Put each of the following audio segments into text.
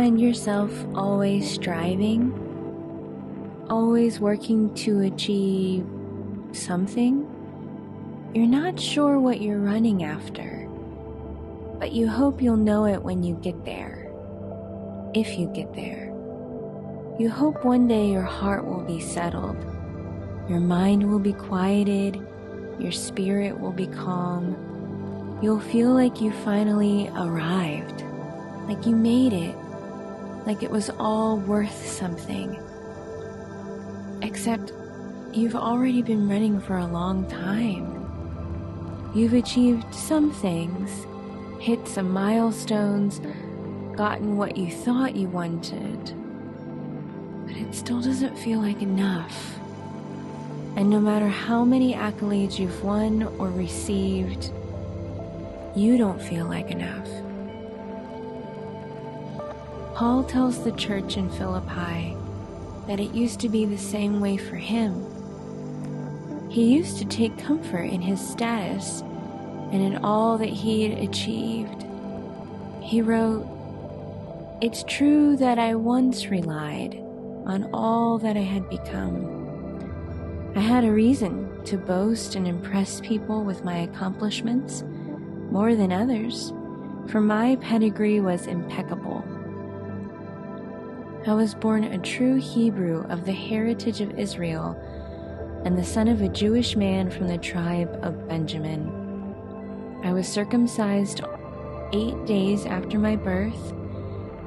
find yourself always striving, always working to achieve something? You're not sure what you're running after, but you hope you'll know it when you get there. If you get there. You hope one day your heart will be settled, your mind will be quieted, your spirit will be calm. You'll feel like you finally arrived, like you made it, like it was all worth something. Except you've already been running for a long time. You've achieved some things, hit some milestones, gotten what you thought you wanted, but it still doesn't feel like enough. And no matter how many accolades you've won or received, you don't feel like enough. Paul tells the church in Philippi that it used to be the same way for him. He used to take comfort in his status and in all that he had achieved. He wrote, "It's true that I once relied on all that I had become. I had a reason to boast and impress people with my accomplishments more than others, for my pedigree was impeccable. I was born a true Hebrew of the heritage of Israel and the son of a Jewish man from the tribe of Benjamin. I was circumcised 8 days after my birth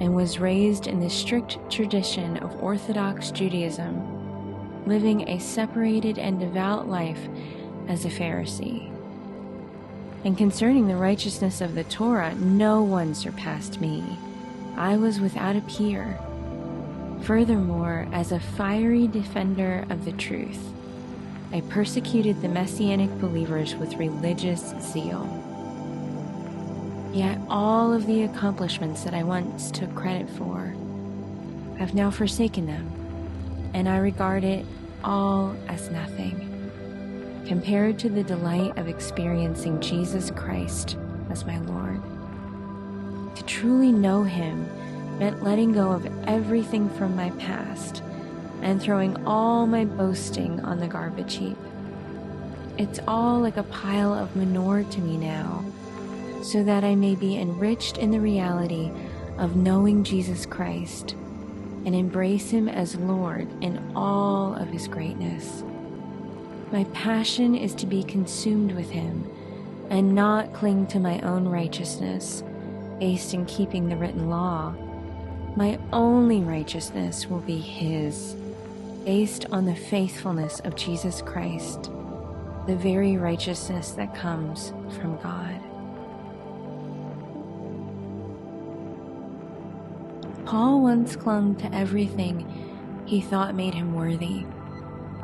and was raised in the strict tradition of Orthodox Judaism, living a separated and devout life as a Pharisee. And concerning the righteousness of the Torah, no one surpassed me. I was without a peer. Furthermore, as a fiery defender of the truth, I persecuted the Messianic believers with religious zeal. Yet all of the accomplishments that I once took credit for, I've now forsaken them, and I regard it all as nothing, compared to the delight of experiencing Jesus Christ as my Lord. To truly know Him meant letting go of everything from my past and throwing all my boasting on the garbage heap. It's all like a pile of manure to me now, so that I may be enriched in the reality of knowing Jesus Christ and embrace Him as Lord in all of His greatness. My passion is to be consumed with Him and not cling to my own righteousness based in keeping the written law. My only righteousness will be His, based on the faithfulness of Jesus Christ, the very righteousness that comes from God. Paul once clung to everything he thought made him worthy.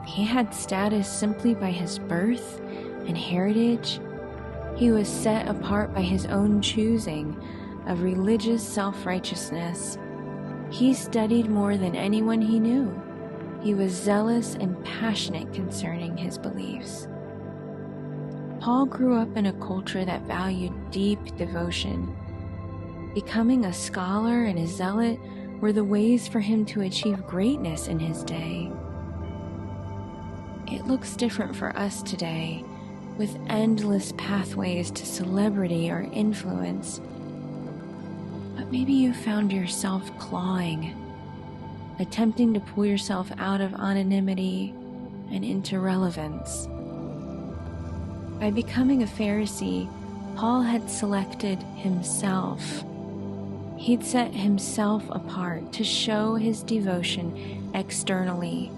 He had status simply by his birth and heritage. He was set apart by his own choosing of religious self-righteousness. He studied more than anyone he knew. He was zealous and passionate concerning his beliefs. Paul grew up in a culture that valued deep devotion. Becoming a scholar and a zealot were the ways for him to achieve greatness in his day. It looks different for us today, with endless pathways to celebrity or influence. But maybe you found yourself clawing, attempting to pull yourself out of anonymity and into relevance. By becoming a Pharisee, Paul had selected himself. He'd set himself apart to show his devotion externally.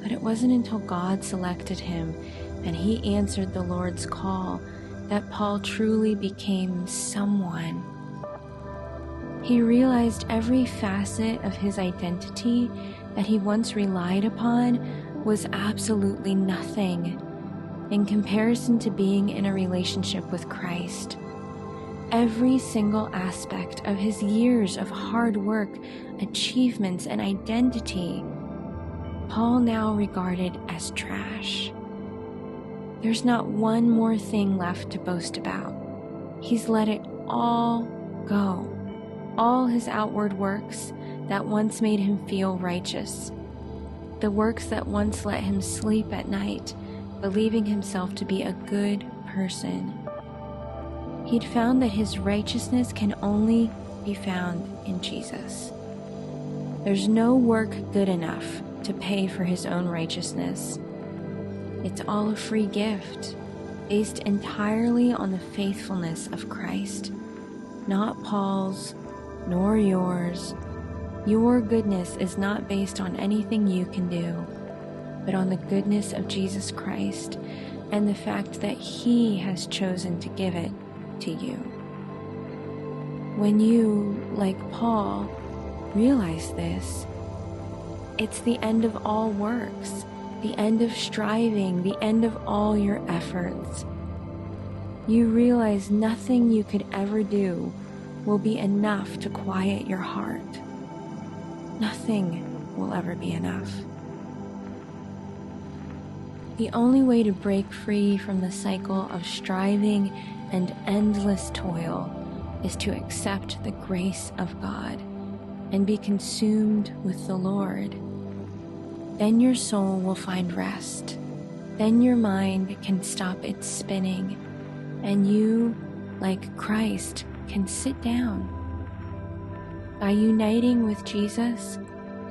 But it wasn't until God selected him and he answered the Lord's call that Paul truly became someone. He realized every facet of his identity that he once relied upon was absolutely nothing in comparison to being in a relationship with Christ. Every single aspect of his years of hard work, achievements, and identity, Paul now regarded as trash. There's not one more thing left to boast about. He's let it all go. all his outward works that once made him feel righteous, the works that once let him sleep at night, believing himself to be a good person. He'd found that his righteousness can only be found in Jesus. There's no work good enough to pay for his own righteousness. It's all a free gift, based entirely on the faithfulness of Christ, not Paul's, nor yours. Your goodness is not based on anything you can do, but on the goodness of Jesus Christ and the fact that he has chosen to give it to you. When you, like Paul, realize this, it's the end of all works, the end of striving, the end of all your efforts. You realize nothing you could ever do will be enough to quiet your heart. Nothing will ever be enough. The only way to break free from the cycle of striving and endless toil is to accept the grace of God and be consumed with the Lord. Then your soul will find rest. Then your mind can stop its spinning, and you, like Christ, can sit down. By uniting with Jesus,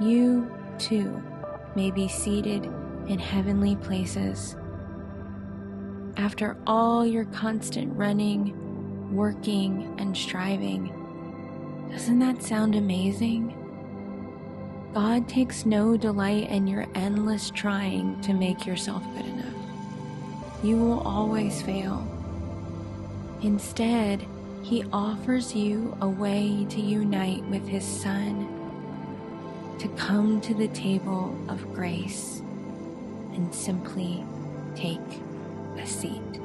you, too, may be seated in heavenly places. After all your constant running, working, and striving, doesn't that sound amazing? God takes no delight in your endless trying to make yourself good enough. You will always fail. Instead, he offers you a way to unite with his Son, to come to the table of grace and simply take a seat.